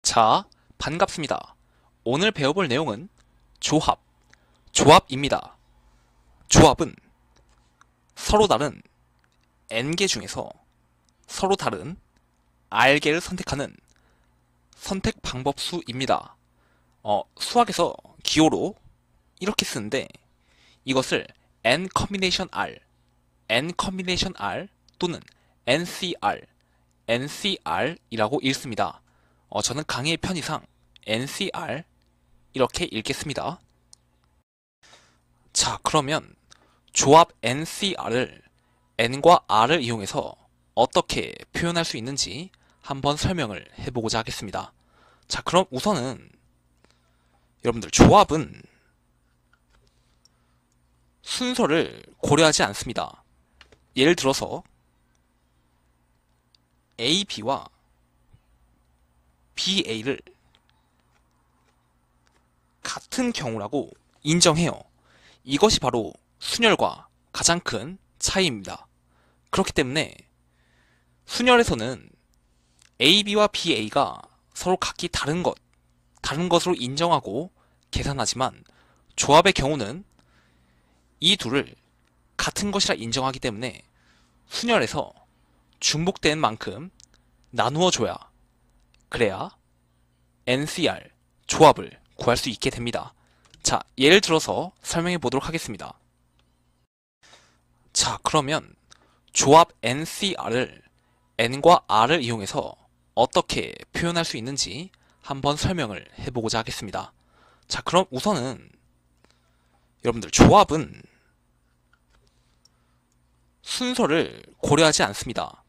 자, 반갑습니다. 오늘 배워볼 내용은 조합입니다. 조합은 서로 다른 n개 중에서 서로 다른 r개를 선택하는 선택 방법수입니다. 수학에서 기호로 이렇게 쓰는데 이것을 n combination r 또는 NCR이라고 읽습니다. 저는 강의의 편의상 NCR 이렇게 읽겠습니다. 자, 그러면 조합 NCR을 N과 R을 이용해서 어떻게 표현할 수 있는지 한번 설명을 해보고자 하겠습니다. 자, 그럼 우선은 여러분들 조합은 순서를 고려하지 않습니다. 예를 들어서 A, B와 BA를 같은 경우라고 인정해요. 이것이 바로 순열과 가장 큰 차이입니다. 그렇기 때문에 순열에서는 AB와 BA가 서로 각기 다른 것으로 인정하고 계산하지만 조합의 경우는 이 둘을 같은 것이라 인정하기 때문에 순열에서 중복되는 만큼 나누어 줘야 그래야 NCR 조합을 구할 수 있게 됩니다. 자, 예를 들어서 설명해 보도록 하겠습니다. 자, 그러면 조합 NCR을 N과 R을 이용해서 어떻게 표현할 수 있는지 한번 설명을 해보고자 하겠습니다. 자, 그럼 우선은 여러분들 조합은 순서를 고려하지 않습니다.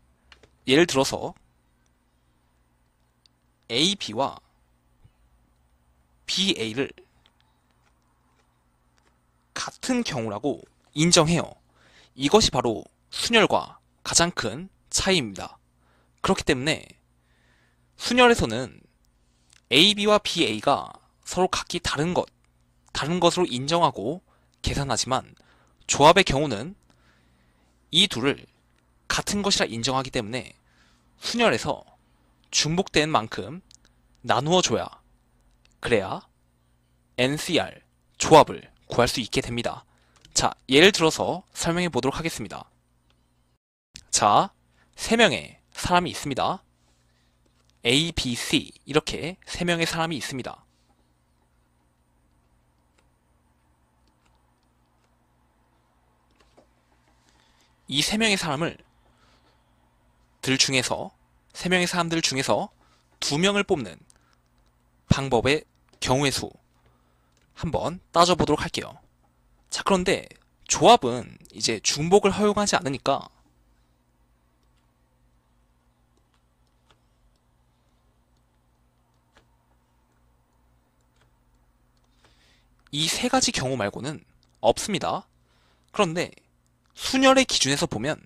예를 들어서 A, B와 BA를 같은 경우라고 인정해요. 이것이 바로 순열과 가장 큰 차이입니다. 그렇기 때문에 순열에서는 AB와 BA가 서로 각기 다른 것으로 인정하고 계산하지만 조합의 경우는 이 둘을 같은 것이라 인정하기 때문에 순열에서 중복되는 만큼 나누어 줘야 그래야 NCR 조합을 구할 수 있게 됩니다. 자, 예를 들어서 설명해 보도록 하겠습니다. 자, 3명의 사람이 있습니다. A, B, C 이렇게 3명의 사람이 있습니다. 이 3명의 사람들 중에서 2명을 뽑는 방법의 경우의 수 한번 따져보도록 할게요. 자, 그런데 조합은 이제 중복을 허용하지 않으니까 이 3가지 경우 말고는 없습니다. 그런데 순열의 기준에서 보면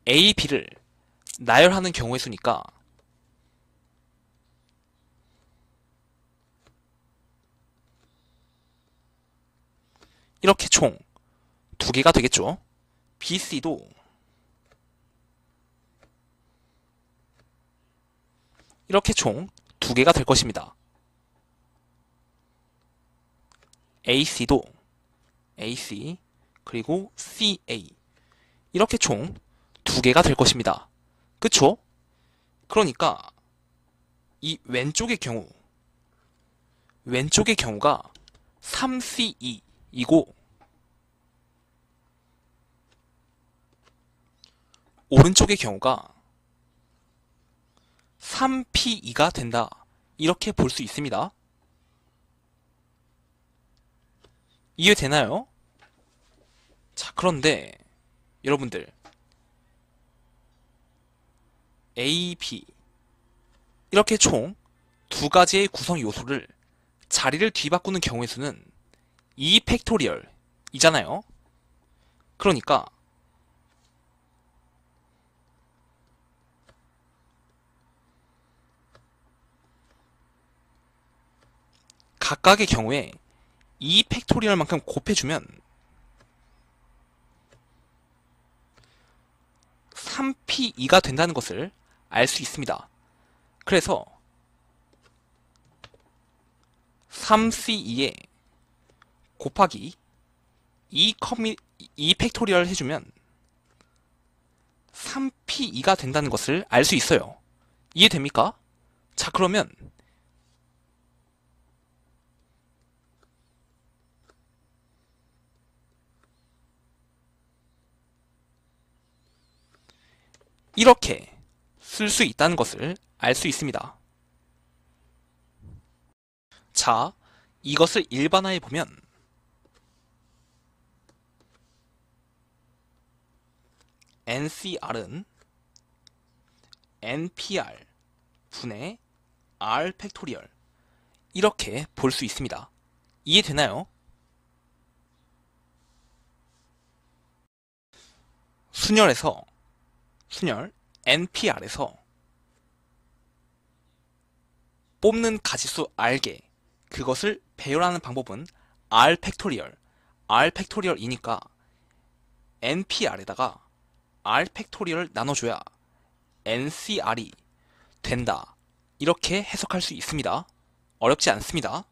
A, B를 나열하는 경우의 수니까 이렇게 총 2개가 되겠죠. B, C도 이렇게 총 2개가 될 것입니다. AC도 AC 그리고 CA 이렇게 총 2개가 될 것입니다. 그쵸? 그러니까 이 왼쪽의 경우가 3CE이고 오른쪽의 경우가 3PE가 된다. 이렇게 볼 수 있습니다. 이해되나요? 자, 그런데 여러분들 A, B 이렇게 총 2가지의 구성 요소를 자리를 뒤바꾸는 경우의 수는 2팩토리얼이잖아요. 그러니까 각각의 경우에 2 팩토리얼만큼 곱해주면 3p2가 된다는 것을 알 수 있습니다. 그래서 3c2에 곱하기 2 팩토리얼 해주면 3p2가 된다는 것을 알 수 있어요. 이해됩니까? 자, 그러면 이렇게 쓸 수 있다는 것을 알 수 있습니다. 자, 이것을 일반화해 보면 NCR은 NPR 분의 R 팩토리얼 이렇게 볼 수 있습니다. 이해되나요? 순열 NPR에서 뽑는 가지수 R개 그것을 배열하는 방법은 R 팩토리얼이니까 NPR에다가 R 팩토리얼을 나눠줘야 NCR이 된다. 이렇게 해석할 수 있습니다. 어렵지 않습니다.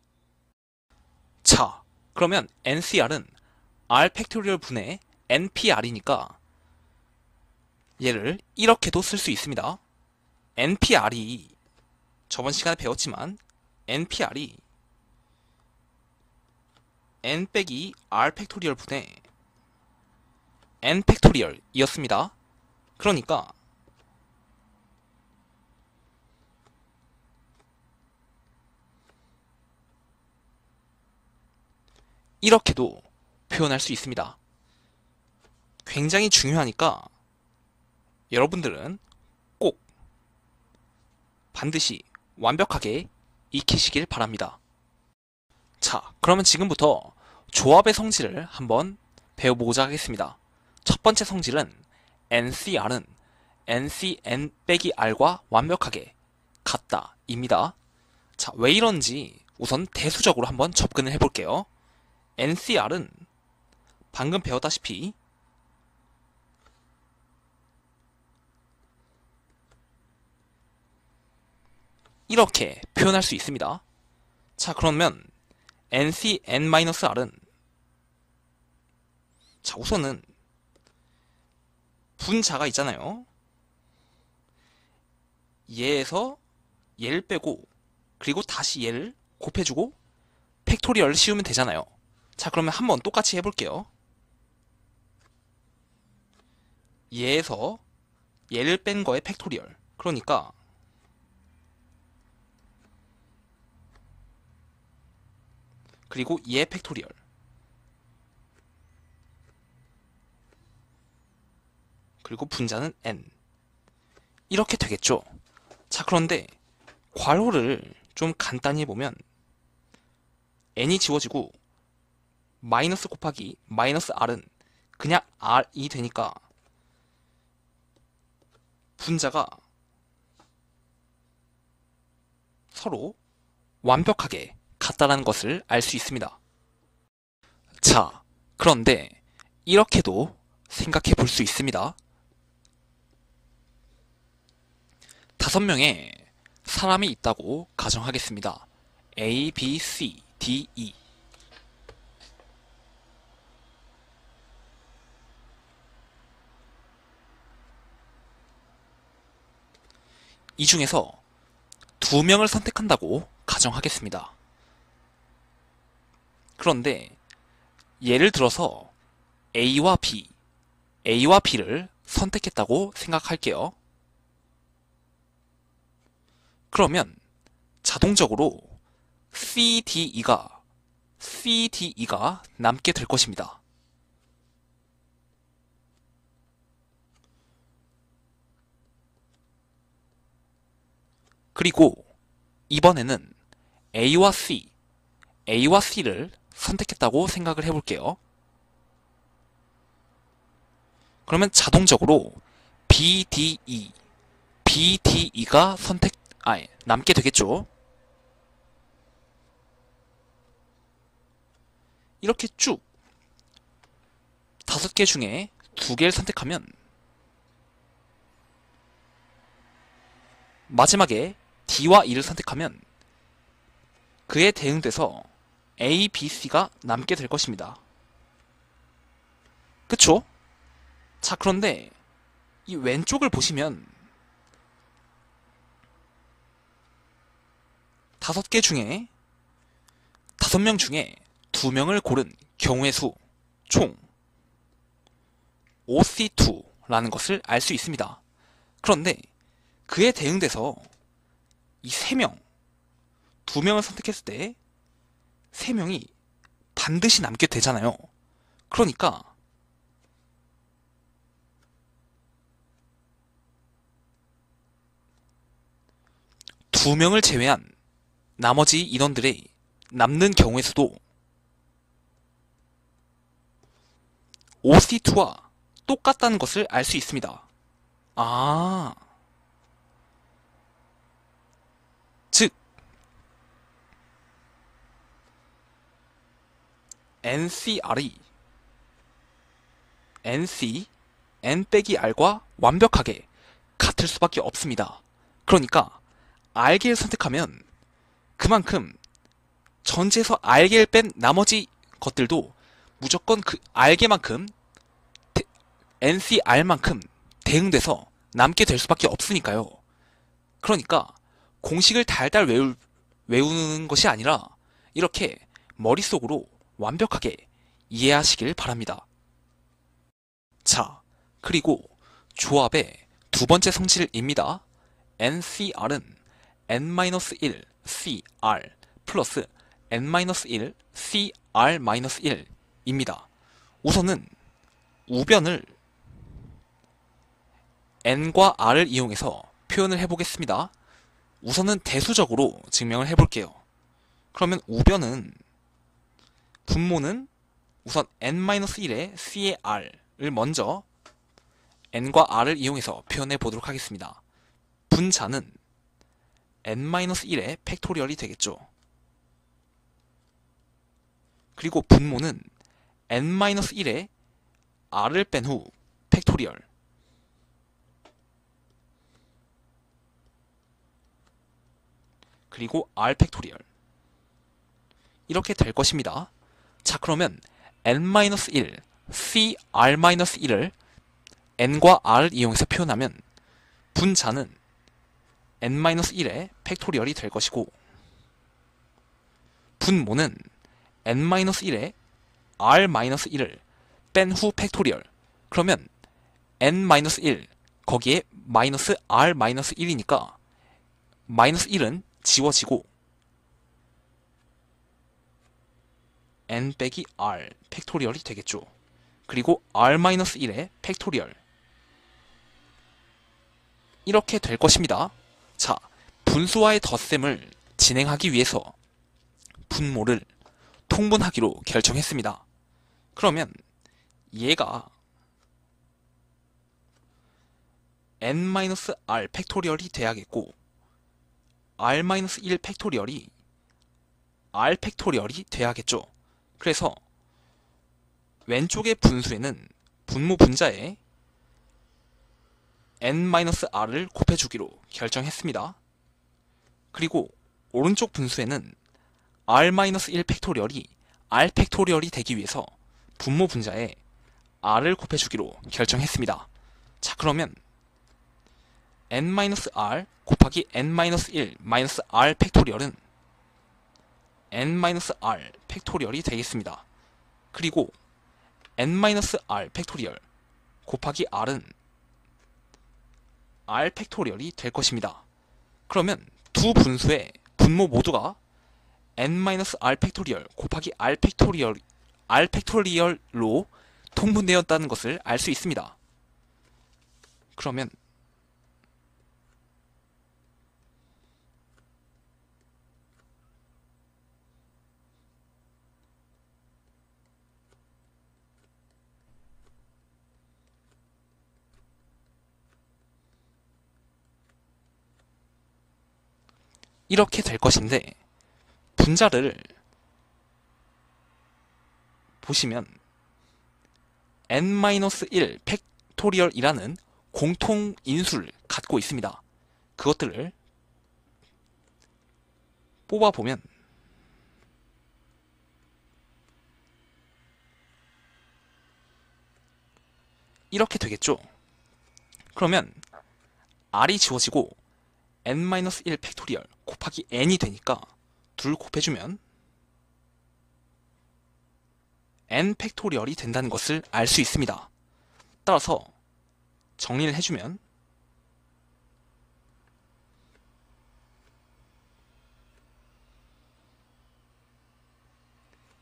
자, 그러면 NCR은 R 팩토리얼 분의 NPR이니까 얘를 이렇게도 쓸 수 있습니다. NPR이 저번 시간에 배웠지만 NPR이 N 빼기 R 팩토리얼 분의 N 팩토리얼이었습니다. 그러니까 이렇게도 표현할 수 있습니다. 굉장히 중요하니까 여러분들은 꼭 반드시 완벽하게 익히시길 바랍니다. 자, 그러면 지금부터 조합의 성질을 한번 배워보고자 하겠습니다. 첫 번째 성질은 NCR은 NCN 빼기 R과 완벽하게 같다 입니다. 자, 왜 이런지 우선 대수적으로 한번 접근을 해볼게요. NCR은 방금 배웠다시피 이렇게 표현할 수 있습니다. 자, 그러면 NCN-R은 자, 우선은 분자가 있잖아요. 얘에서 얘를 빼고 그리고 다시 얘를 곱해주고 팩토리얼을 씌우면 되잖아요. 자, 그러면 한번 똑같이 해볼게요. 얘에서 얘를 뺀 거의 팩토리얼. 그러니까 그리고 얘 팩토리얼. 그리고 분자는 n. 이렇게 되겠죠. 자, 그런데 괄호를 좀 간단히 해보면 n이 지워지고 마이너스 곱하기 마이너스 r은 그냥 r이 되니까 분자가 서로 완벽하게 같다라는 것을 알 수 있습니다. 자, 그런데 이렇게도 생각해 볼 수 있습니다. 5명의 사람이 있다고 가정하겠습니다. A, B, C, D, E. 이 중에서 2명을 선택한다고 가정하겠습니다. 그런데 예를 들어서 A와 B를 선택했다고 생각할게요. 그러면 자동적으로 CDE가 남게 될 것입니다. 그리고 이번에는 A와 C를 선택했다고 생각을 해볼게요. 그러면 자동적으로 BDE가 남게 되겠죠. 이렇게 쭉 5개 중에 2개를 선택하면 마지막에 D와 E를 선택하면 그에 대응돼서 A, B, C가 남게 될 것입니다. 그쵸? 자, 그런데 이 왼쪽을 보시면 5개 중에 5명 중에 2명을 고른 경우의 수 총 OC2라는 것을 알 수 있습니다. 그런데 그에 대응돼서 이 3명, 2명을 선택했을 때 3명이 반드시 남게 되잖아요. 그러니까 2명을 제외한 나머지 인원들의 남는 경우의 수도 OC2와 똑같다는 것을 알 수 있습니다. 아, 즉 NCR이 NC, N 빼기 R과 완벽하게 같을 수밖에 없습니다. 그러니까 R개를 선택하면 그만큼 전체에서 R개를 뺀 나머지 것들도 무조건 그 R개만큼 NCR만큼 대응돼서 남게 될 수밖에 없으니까요. 그러니까 공식을 달달 외우는 것이 아니라 이렇게 머릿속으로 완벽하게 이해하시길 바랍니다. 자, 그리고 조합의 두 번째 성질입니다. NCR은 N-1 CR 플러스 N-1 CR-1입니다. 우선은 우변을 N과 R을 이용해서 표현을 해보겠습니다. 우선은 대수적으로 증명을 해볼게요. 그러면 우변은 분모는 우선 N-1의 C의 R을 먼저 N과 R을 이용해서 표현해 보도록 하겠습니다. 분자는 N-1의 팩토리얼이 되겠죠. 그리고 분모는 N-1의 R을 뺀 후 팩토리얼 그리고 R 팩토리얼 이렇게 될 것입니다. 자, 그러면 N-1 CR-1을 N과 R을 이용해서 표현하면 분자는 N-1의 팩토리얼이 될 것이고 분모는 N-1의 R-1을 뺀 후 팩토리얼 그러면 N-1 거기에 마이너스 R-1이니까 마이너스 1은 지워지고 N 빼기 R 팩토리얼이 되겠죠. 그리고 R-1의 팩토리얼 이렇게 될 것입니다. 자, 분수와의 덧셈을 진행하기 위해서 분모를 통분하기로 결정했습니다. 그러면 얘가 N-R 팩토리얼이 돼야겠고 R-1 팩토리얼이 R 팩토리얼이 돼야겠죠. 그래서 왼쪽의 분수에는 분모 분자에 N-R을 곱해주기로 결정했습니다. 그리고 오른쪽 분수에는 R-1 팩토리얼이 R 팩토리얼이 되기 위해서 분모 분자에 R을 곱해주기로 결정했습니다. 자, 그러면 N-R 곱하기 N-1 마이너스 R 팩토리얼은 N-R 팩토리얼이 되겠습니다. 그리고 N-R 팩토리얼 곱하기 R은 R 팩토리얼이 될 것입니다. 그러면 두 분수의 분모 모두가 N-R 팩토리얼 곱하기 R 팩토리얼로 통분되었다는 것을 알 수 있습니다. 그러면 이렇게 될 것인데 분자를 보시면 n-1 팩토리얼이라는 공통 인수를 갖고 있습니다. 그것들을 뽑아보면 이렇게 되겠죠. 그러면 r이 지워지고 n-1 팩토리얼 곱하기 n이 되니까 둘 곱해주면 n 팩토리얼이 된다는 것을 알 수 있습니다. 따라서 정리를 해주면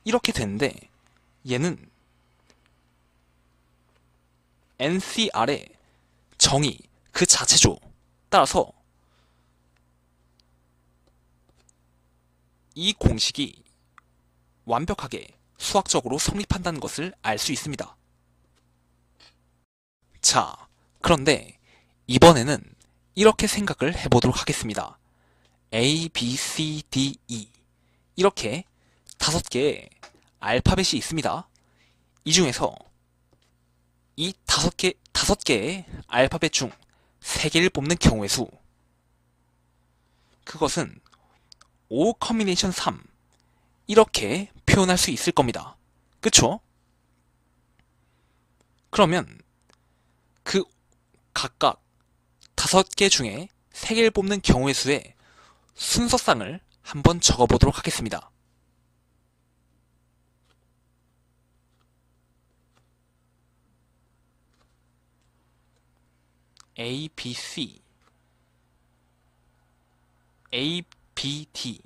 이렇게 되는데 얘는 NCR의 정의 그 자체죠. 따라서 이 공식이 완벽하게 수학적으로 성립한다는 것을 알 수 있습니다. 자, 그런데 이번에는 이렇게 생각을 해보도록 하겠습니다. A, B, C, D, E 이렇게 5개의 알파벳이 있습니다. 이 중에서 이 5개의 알파벳 중 3개를 뽑는 경우의 수, 그것은 5 커미네이션 3 이렇게 표현할 수 있을 겁니다. 그쵸? 그러면 그 각각 5개 중에 3개를 뽑는 경우의 수의 순서상을 한번 적어보도록 하겠습니다. A, B, C, A, B, D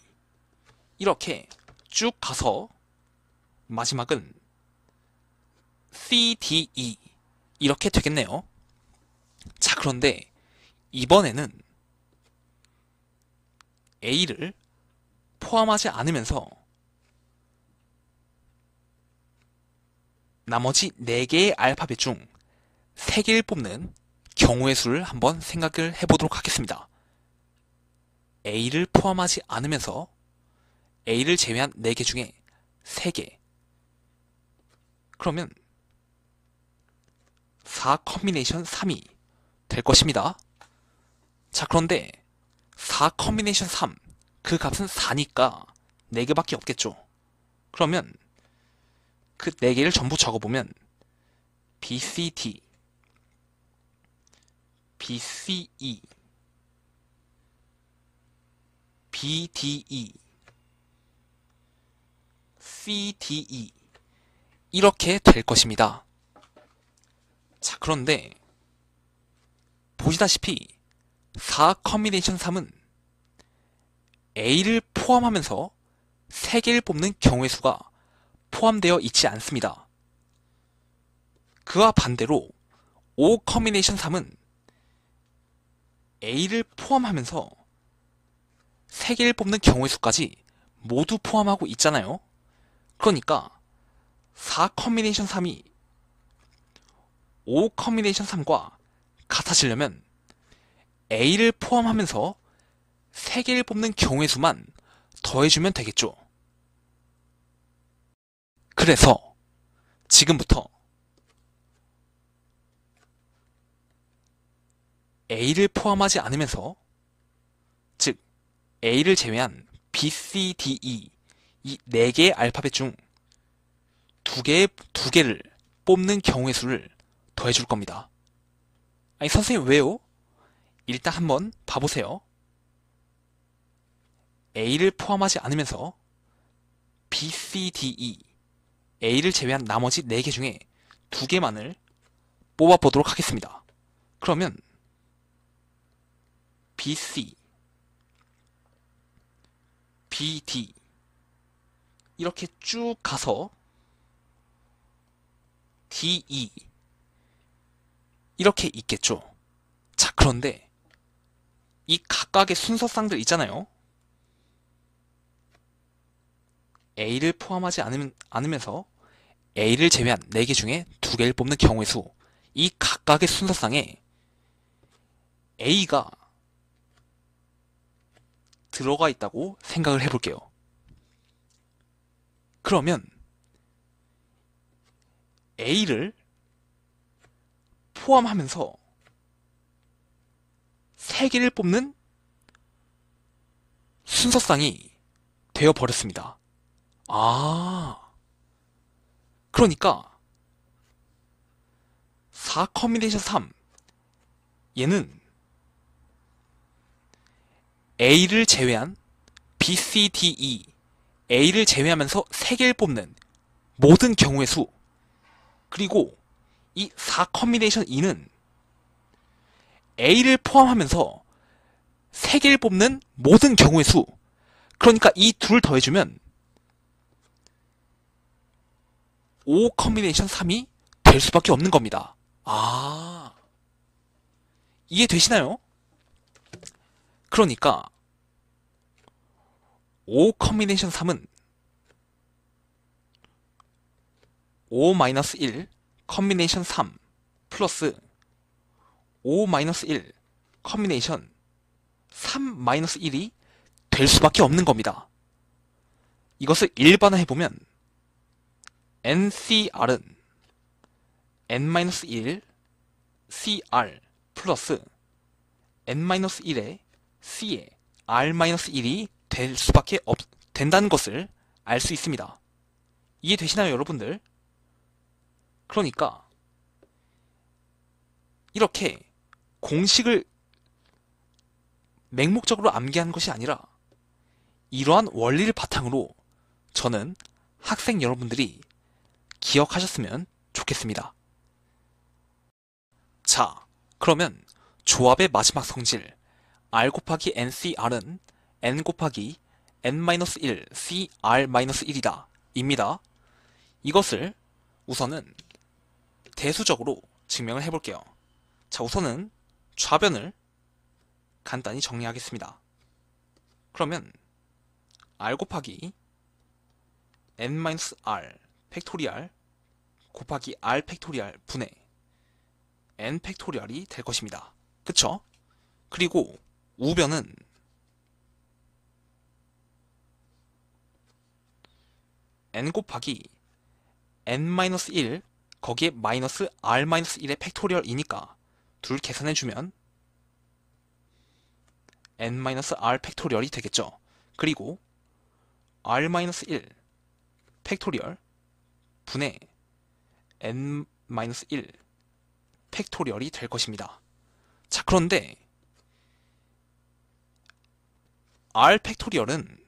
이렇게 쭉 가서 마지막은 C, D, E 이렇게 되겠네요. 자, 그런데 이번에는 A를 포함하지 않으면서 나머지 4개의 알파벳 중 3개를 뽑는 경우의 수를 한번 생각을 해보도록 하겠습니다. A를 포함하지 않으면서 A를 제외한 4개 중에 3개. 그러면 4 커미네이션 3이 될 것입니다. 자, 그런데 4 커미네이션 3, 그 값은 4니까 4개밖에 없겠죠. 그러면 그 4개를 전부 적어보면 BCD, BCE, BDE, CDE 이렇게 될 것입니다. 자, 그런데 보시다시피 4 커미네이션 3은 A를 포함하면서 3개를 뽑는 경우의 수가 포함되어 있지 않습니다. 그와 반대로 5 커미네이션 3은 A를 포함하면서 3개를 뽑는 경우의 수까지 모두 포함하고 있잖아요. 그러니까 4 커미네이션 3이 5 커미네이션 3과 같아지려면 A를 포함하면서 3개를 뽑는 경우의 수만 더해주면 되겠죠. 그래서 지금부터 A를 포함하지 않으면서, 즉 A를 제외한 B, C, D, E 이 4개의 알파벳 중 2개를 뽑는 경우의 수를 더해줄 겁니다. 아니, 선생님 왜요? 일단 한번 봐보세요. A를 포함하지 않으면서 B, C, D, E A를 제외한 나머지 4개 중에 2개만을 뽑아보도록 하겠습니다. 그러면 BC, BD 이렇게 쭉 가서 DE 이렇게 있겠죠. 자, 그런데 이 각각의 순서상들 있잖아요. A를 포함하지 않으면서 A를 제외한 4개 중에 2개를 뽑는 경우의 수, 이 각각의 순서상에 A가 들어가 있다고 생각을 해볼게요. 그러면 A를 포함하면서 3개를 뽑는 순서쌍이 되어버렸습니다. 그러니까 4 커뮤니케이션 3 얘는 A를 제외한 B, C, D, E A를 제외하면서 3개를 뽑는 모든 경우의 수, 그리고 이 4 커뮤니케이션 2는 A를 포함하면서 3개를 뽑는 모든 경우의 수, 그러니까 이 둘을 더해주면 5 커뮤니케이션 3이 될 수밖에 없는 겁니다. 이해되시나요? 그러니까 5 커뮤니케이션 3은 5-1 커뮤니케이션 3 플러스 5-1 커뮤니케이션 3-1이 될 수밖에 없는 겁니다. 이것을 일반화해보면 NCR은 N-1 CR 플러스 N-1의 C에 R-1이 될 수밖에 된다는 것을 알 수 있습니다. 이해되시나요, 여러분들? 그러니까 이렇게 공식을 맹목적으로 암기하는 것이 아니라 이러한 원리를 바탕으로 저는 학생 여러분들이 기억하셨으면 좋겠습니다. 자, 그러면 조합의 마지막 성질 R 곱하기 NCR은 N 곱하기 N-1 CR-1이다 입니다. 이것을 우선은 대수적으로 증명을 해볼게요. 자, 우선은 좌변을 간단히 정리하겠습니다. 그러면 R 곱하기 N-R 팩토리얼 곱하기 R 팩토리얼 분의 N 팩토리얼이 될 것입니다. 그쵸? 그리고 우변은 N 곱하기 N-1 거기에 마이너스 R-1의 팩토리얼이니까 둘 계산해주면 N-R 팩토리얼이 되겠죠. 그리고 R-1 팩토리얼 분의 N-1 팩토리얼이 될 것입니다. 자, 그런데 R 팩토리얼은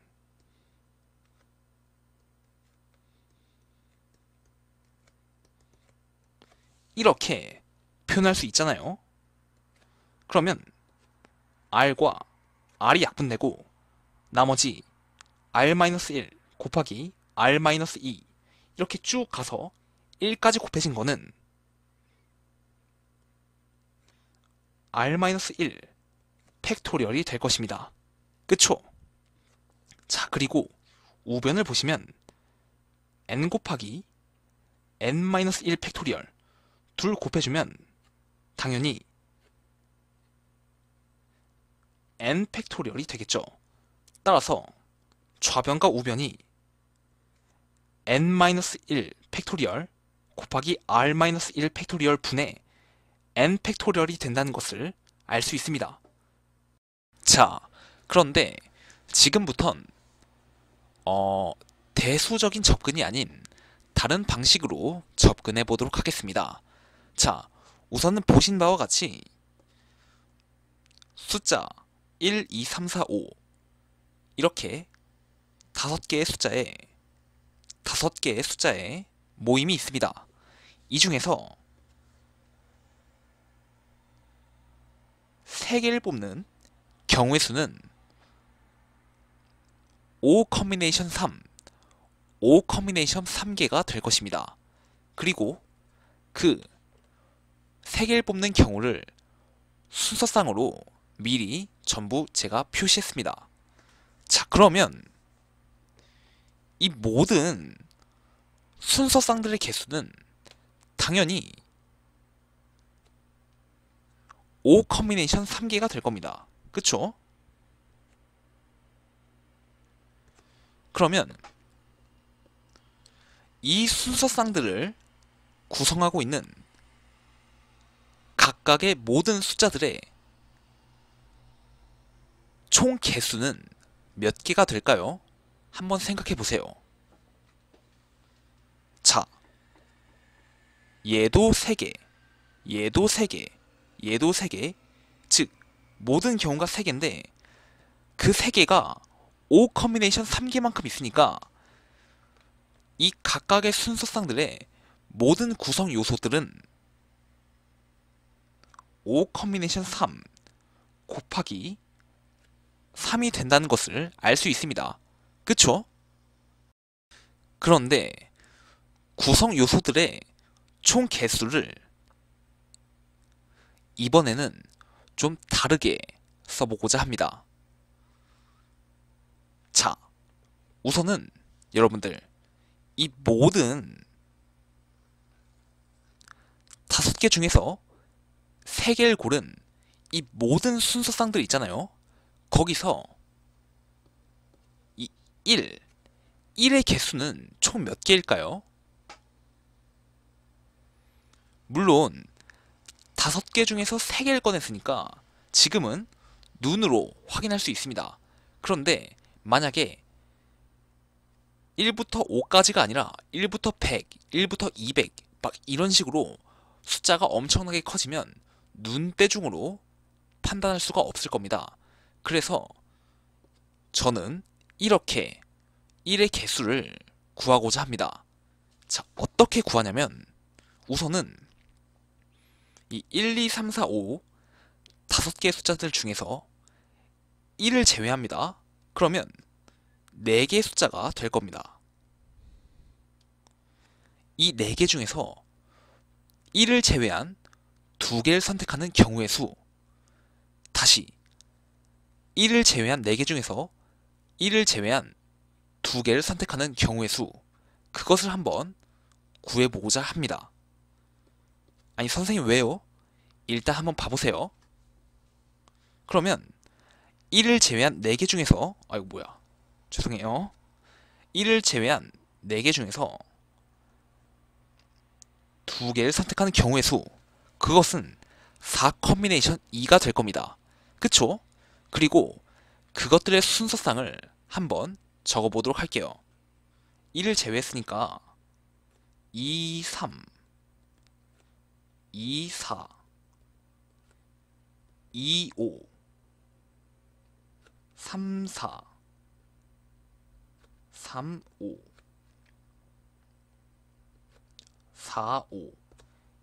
이렇게 표현할 수 있잖아요. 그러면 R과 R이 약분되고 나머지 R-1 곱하기 R-2 이렇게 쭉 가서 1까지 곱해진 거는 R-1 팩토리얼이 될 것입니다. 그쵸? 자, 그리고 우변을 보시면 N 곱하기 N-1 팩토리얼 둘 곱해주면 당연히 N 팩토리얼이 되겠죠. 따라서 좌변과 우변이 N-1 팩토리얼 곱하기 R-1 팩토리얼 분의 N 팩토리얼이 된다는 것을 알 수 있습니다. 자, 그런데 지금부턴 대수적인 접근이 아닌 다른 방식으로 접근해 보도록 하겠습니다. 자, 우선은 보신 바와 같이 숫자 1, 2, 3, 4, 5 이렇게 5개의 숫자에 모임이 있습니다. 이 중에서 3개를 뽑는 경우의 수는 5 커뮤니케이션 3, 5 커뮤니케이션 3개가 될 것입니다. 그리고 그 3개를 뽑는 경우를 순서상으로 미리 전부 제가 표시했습니다. 자, 그러면 이 모든 순서쌍들의 개수는 당연히 5 커뮤니케이션 3개가 될 겁니다. 그쵸? 그러면 이 순서쌍들을 구성하고 있는 각각의 모든 숫자들의 총 개수는 몇 개가 될까요? 한번 생각해 보세요. 자, 얘도 3개, 얘도 3개, 얘도 3개, 즉 모든 경우가 3개인데 그 3개가 5 커뮤니케이션 3개만큼 있으니까 이 각각의 순서상들의 모든 구성 요소들은 5 커뮤니케이션 3 곱하기 3이 된다는 것을 알 수 있습니다. 그쵸? 그런데 구성 요소들의 총 개수를 이번에는 좀 다르게 써보고자 합니다. 자, 우선은 여러분들 이 모든 5개 중에서 3개를 고른 이 모든 순서상들 있잖아요. 거기서 이 1의 개수는 총 몇 개일까요? 물론 5개 중에서 3개를 꺼냈으니까 지금은 눈으로 확인할 수 있습니다. 그런데 만약에 1부터 5까지가 아니라 1부터 100, 1부터 200, 막 이런 식으로 숫자가 엄청나게 커지면 눈대중으로 판단할 수가 없을 겁니다. 그래서 저는 이렇게 1의 개수를 구하고자 합니다. 자, 어떻게 구하냐면 우선은 이 1, 2, 3, 4, 5 5개의 숫자들 중에서 1을 제외합니다. 그러면 4개의 숫자가 될 겁니다. 이 4개 중에서 1을 제외한 2개를 선택하는 경우의 수, 다시 1을 제외한 4개 중에서 1을 제외한 2개를 선택하는 경우의 수, 그것을 한번 구해보고자 합니다. 아니 선생님 왜요? 일단 한번 봐보세요. 그러면 1을 제외한 4개 중에서 아이고 뭐야 죄송해요. 1을 제외한 4개 중에서 2개를 선택하는 경우의 수, 그것은 4 커뮤니케이션 2가 될 겁니다. 그쵸? 그리고 그것들의 순서상을 한번 적어보도록 할게요. 1을 제외했으니까 2, 3, 2, 4, 2, 5, 3, 4, 3, 5, 4, 5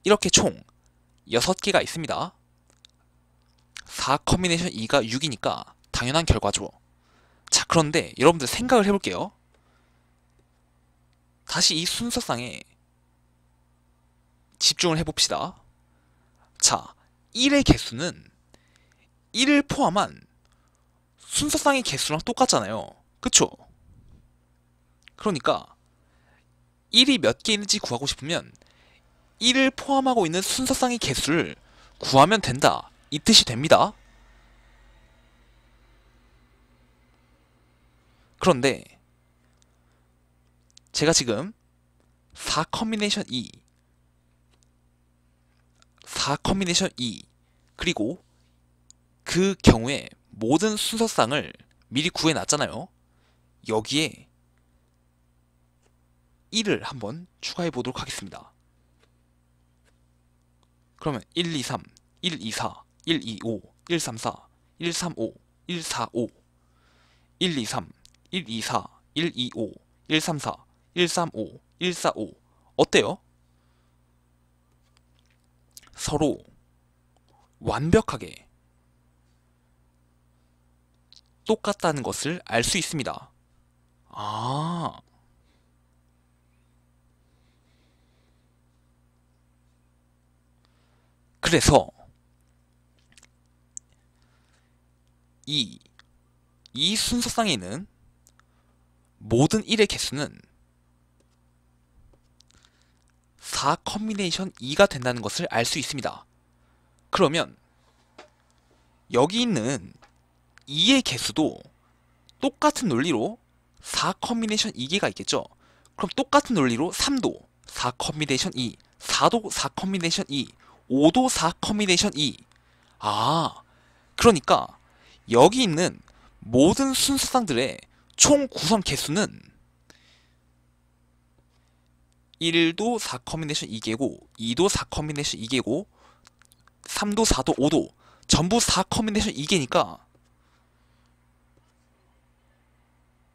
이렇게 총 6개가 있습니다. 4 커뮤니케이션 2가 6이니까 당연한 결과죠. 자, 그런데 여러분들 생각을 해볼게요. 다시 이 순서상에 집중을 해봅시다. 자, 1의 개수는 1을 포함한 순서상의 개수랑 똑같잖아요. 그쵸? 그러니까 1이 몇 개 있는지 구하고 싶으면 1을 포함하고 있는 순서상의 개수를 구하면 된다, 이 뜻이 됩니다. 그런데 제가 지금 4 커뮤니케이션 2, 4 커뮤니케이션 2 그리고 그 경우에 모든 순서상을 미리 구해놨잖아요. 여기에 1을 한번 추가해 보도록 하겠습니다. 그러면 1, 2, 3, 1, 2, 4, 1, 2, 5, 1, 3, 4, 1, 3, 5, 1, 4, 5, 1, 2, 3, 1, 2, 4, 1, 2, 5, 1, 3, 4, 1, 3, 5, 1, 4, 5 어때요? 서로 완벽하게 똑같다는 것을 알 수 있습니다. 아, 그래서 이 순서상에 있는 모든 1의 개수는 4 커뮤니케이션 2가 된다는 것을 알 수 있습니다. 그러면 여기 있는 2의 개수도 똑같은 논리로 4 커뮤니케이션 2개가 있겠죠. 그럼 똑같은 논리로 3도 4 커뮤니케이션 2, 4도 4 커뮤니케이션 2, 5도 4 커뮤니케이션 2. 아, 그러니까 여기 있는 모든 순서상들의 총 구성 개수는 1도 4 커뮤니케이션 2개고 2도 4 커뮤니케이션 2개고 3도 4도 5도 전부 4 커뮤니케이션 2개니까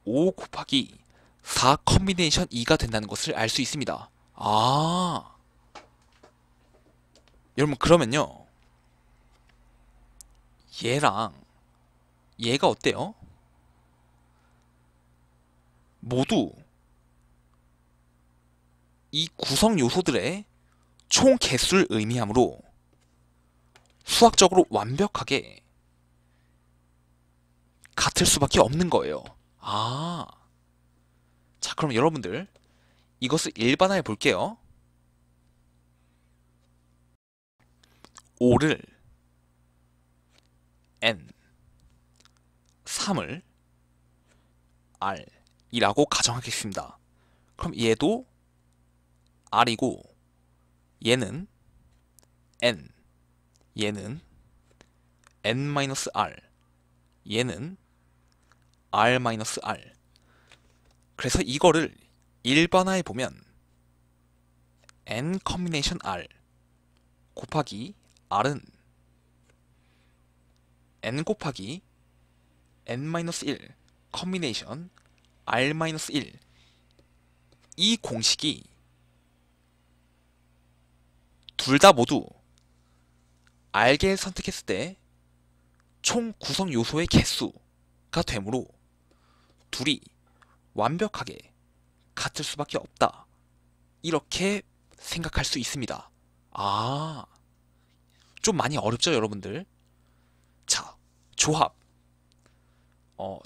5 곱하기 4 커뮤니케이션 2가 된다는 것을 알 수 있습니다. 아, 여러분 그러면요, 얘랑 얘가 어때요? 모두 이 구성 요소들의 총 개수를 의미하므로 수학적으로 완벽하게 같을 수밖에 없는 거예요. 아, 자, 그럼 여러분들 이것을 일반화해 볼게요. 5를 n, 3을 r 이라고 가정하겠습니다. 그럼 얘도 r이고 얘는 n, 얘는 n-r, 얘는 r-r. 그래서 이거를 일반화해 보면 n 커뮤니케이션 r 곱하기 r은 n 곱하기 n-1 커뮤니케이션 r-1. 이 공식이 둘 다 모두 r개를 선택했을 때 총 구성 요소의 개수가 되므로 둘이 완벽하게 같을 수밖에 없다, 이렇게 생각할 수 있습니다. 아, 좀 많이 어렵죠, 여러분들? 자, 조합.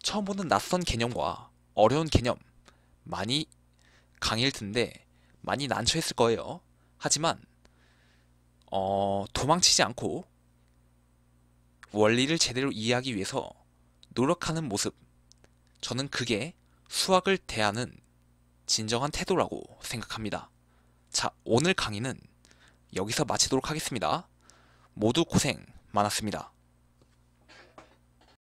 처음 보는 낯선 개념과 어려운 개념 많이 강의를 듣는데 많이 난처했을 거예요. 하지만 도망치지 않고 원리를 제대로 이해하기 위해서 노력하는 모습, 저는 그게 수학을 대하는 진정한 태도라고 생각합니다. 자, 오늘 강의는 여기서 마치도록 하겠습니다. 모두 고생 많았습니다.